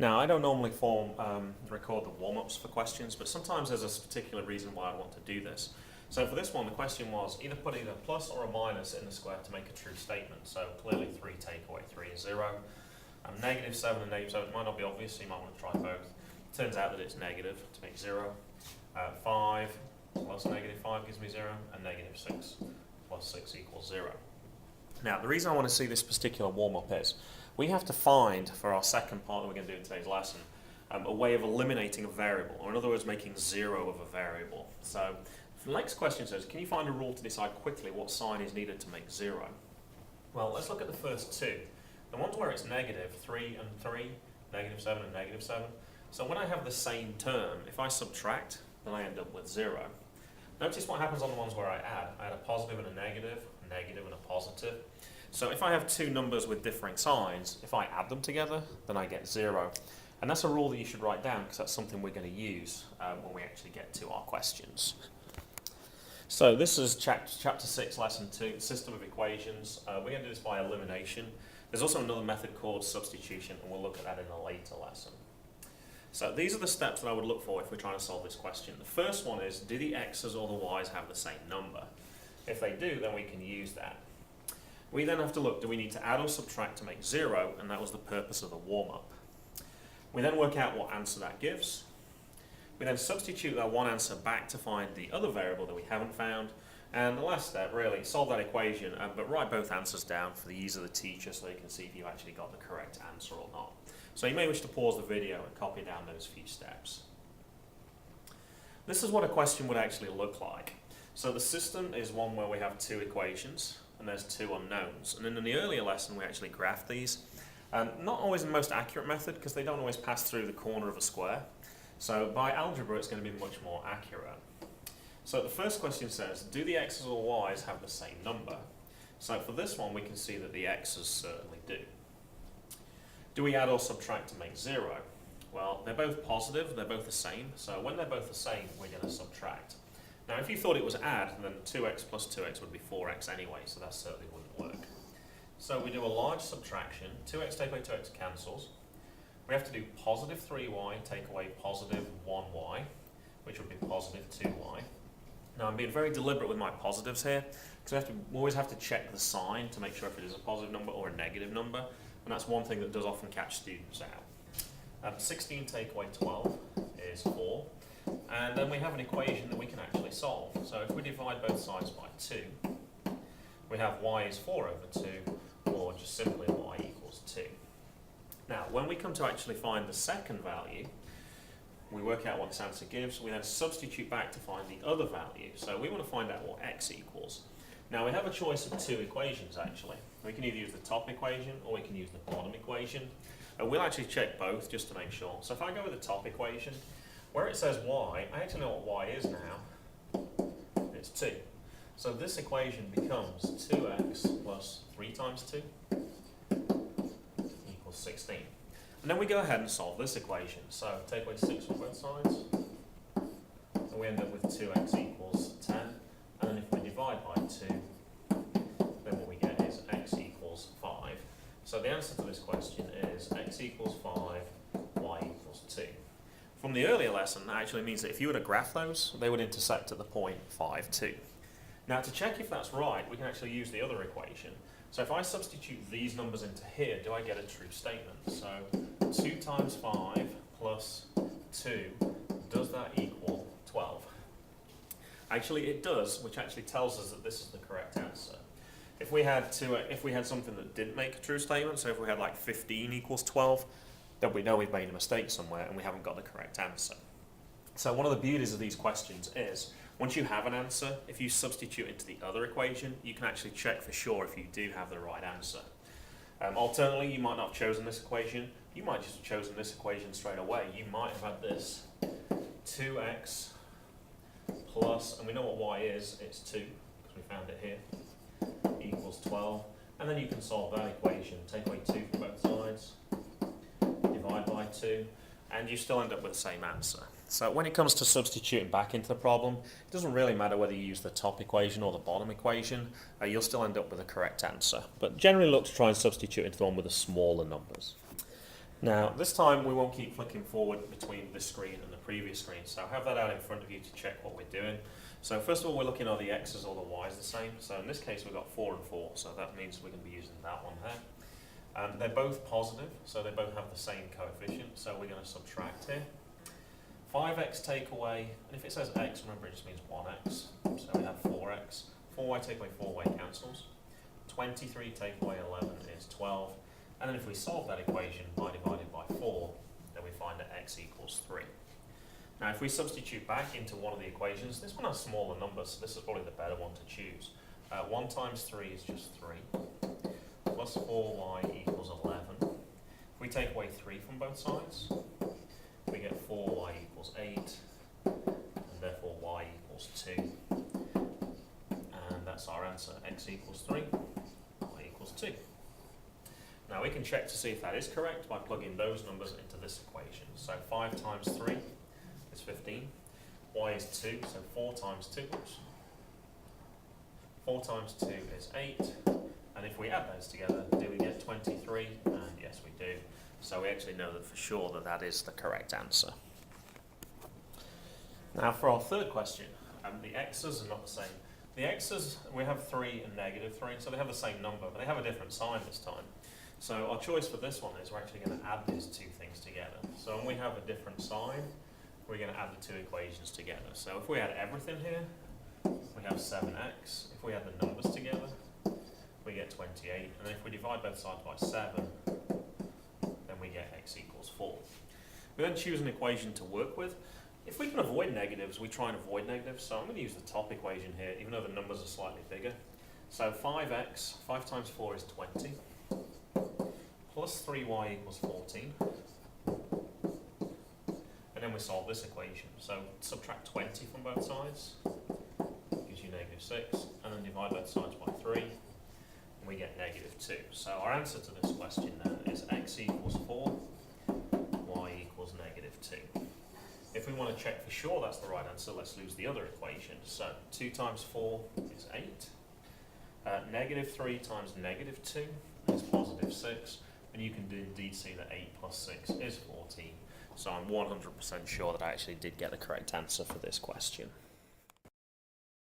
Now, I don't normally record the warm-ups for questions, but sometimes there's a particular reason why I want to do this. So for this one, the question was either put either a plus or a minus in the square to make a true statement. So clearly 3 take away 3 is 0. Negative 7 and negative 7 might not be obvious, so you might want to try both. Turns out that it's negative to make 0. 5 plus negative 5 gives me 0, and negative 6 plus 6 equals 0. Now, the reason I want to see this particular warm-up is we have to find, for our second part that we're going to do in today's lesson, a way of eliminating a variable, or in other words, making 0 of a variable. So the next question says, can you find a rule to decide quickly what sign is needed to make 0? Well, let's look at the first two. The ones where it's negative, 3 and 3, negative 7 and negative 7. So when I have the same term, if I subtract, then I end up with 0. Notice what happens on the ones where I add. I add a positive and a negative and a positive. So if I have two numbers with differing signs, if I add them together, then I get 0. And that's a rule that you should write down because that's something we're going to use when we actually get to our questions. So this is chapter 6, lesson 2, system of equations. We're going to do this by elimination. There's also another method called substitution, and we'll look at that in a later lesson. So these are the steps that I would look for if we're trying to solve this question. The first one is, do the x's or the y's have the same number? If they do, then we can use that. We then have to look, do we need to add or subtract to make 0? And that was the purpose of the warm-up. We then work out what answer that gives. We then substitute that one answer back to find the other variable that we haven't found. And the last step, really, solve that equation, but write both answers down for the ease of the teacher so they can see if you actually got the correct answer or not. So you may wish to pause the video and copy down those few steps. This is what a question would actually look like. So the system is one where we have two equations and there's two unknowns. And in the earlier lesson we actually graphed these. Not always the most accurate method because they don't always pass through the corner of a square. So by algebra it's going to be much more accurate. So the first question says, do the x's or y's have the same number? So for this one we can see that the x's certainly do. Do we add or subtract to make 0? Well, they're both positive, they're both the same, so when they're both the same, we're going to subtract. Now, if you thought it was add, then 2x plus 2x would be 4x anyway, so that certainly wouldn't work. So we do a large subtraction, 2x take away 2x cancels. We have to do positive 3y take away positive 1y, which would be positive 2y. Now, I'm being very deliberate with my positives here, because we always have to check the sign to make sure if it is a positive number or a negative number. And that's one thing that does often catch students out. 16 take away 12 is 4. And then we have an equation that we can actually solve. So if we divide both sides by 2, we have y is 4 over 2, or just simply y equals 2. Now, when we come to actually find the second value, we work out what this answer gives. We then substitute back to find the other value. So we want to find out what x equals. Now we have a choice of two equations actually. We can either use the top equation or we can use the bottom equation. We'll actually check both just to make sure. So if I go with the top equation, where it says y, I actually know what y is now. It's 2. So this equation becomes 2x plus 3 times 2 equals 16. And then we go ahead and solve this equation. So take away 6 from both sides. And we end up with 2x equals 10. And then if we divide by 2, then what we get is x equals 5. So the answer to this question is x equals 5, y equals 2. From the earlier lesson, that actually means that if you were to graph those, they would intersect at the point 5, 2. Now to check if that's right, we can actually use the other equation. So if I substitute these numbers into here, do I get a true statement? So 2 times 5 plus 2, does that equal 12? Actually, it does, which actually tells us that this is the correct answer. If we had something that didn't make a true statement, so if we had like 15 equals 12, then we know we've made a mistake somewhere and we haven't got the correct answer. So one of the beauties of these questions is, once you have an answer, if you substitute into the other equation, you can actually check for sure if you do have the right answer. Alternately, you might not have chosen this equation. You might just have chosen this equation straight away. You might have had this 2x plus, and we know what y is, it's 2, because we found it here, equals 12. And then you can solve that equation. Take away 2 from both sides, divide by 2, and you still end up with the same answer. So when it comes to substituting back into the problem, it doesn't really matter whether you use the top equation or the bottom equation, you'll still end up with the correct answer. But generally look to try and substitute into the one with the smaller numbers. Now, this time we won't keep flicking forward between this screen and the previous screen, so have that out in front of you to check what we're doing. So first of all, we're looking at the x's or the y's the same. So in this case, we've got 4 and 4, so that means we're going to be using that one there. They're both positive, so they both have the same coefficient, so we're going to subtract here. 5x take away, and if it says x, remember it just means 1x, so we have 4x. 4y take away 4y cancels. 23 take away 11 is 12. And then if we solve that equation by dividing by 4, then we find that x equals 3. Now if we substitute back into one of the equations, this one has smaller numbers, so this is probably the better one to choose. 1 times 3 is just 3, plus 4y equals 11. If we take away 3 from both sides, we get 4y equals 8, and therefore y equals 2. And that's our answer, x equals 3, y equals 2. Now we can check to see if that is correct by plugging those numbers into this equation. So 5 times 3 is 15, y is 2, so 4 times 2, 4 times 2 is 8, and if we add those together, do we get 23? And yes, we do. So we actually know that for sure that that is the correct answer. Now for our third question, the x's are not the same. The x's, we have 3 and negative 3, so they have the same number, but they have a different sign this time. So our choice for this one is we're actually going to add these two things together. So when we have a different sign, we're going to add the two equations together. So if we add everything here, we have 7x. If we add the numbers together, we get 28. And then if we divide both sides by 7, then we get x equals 4. We then choose an equation to work with. If we can avoid negatives, we try and avoid negatives. So I'm going to use the top equation here, even though the numbers are slightly bigger. So 5x, 5 times 4 is 20. Plus 3y equals 14. And then we solve this equation. So subtract 20 from both sides, gives you negative 6, and then divide both sides by 3, and we get negative 2. So our answer to this question then is x equals 4, y equals negative 2. If we want to check for sure that's the right answer, let's use the other equation. So 2 times 4 is 8. Negative 3 times negative 2 is positive 6. And you can indeed see that 8 plus 6 is 14. So I'm 100% sure that I actually did get the correct answer for this question.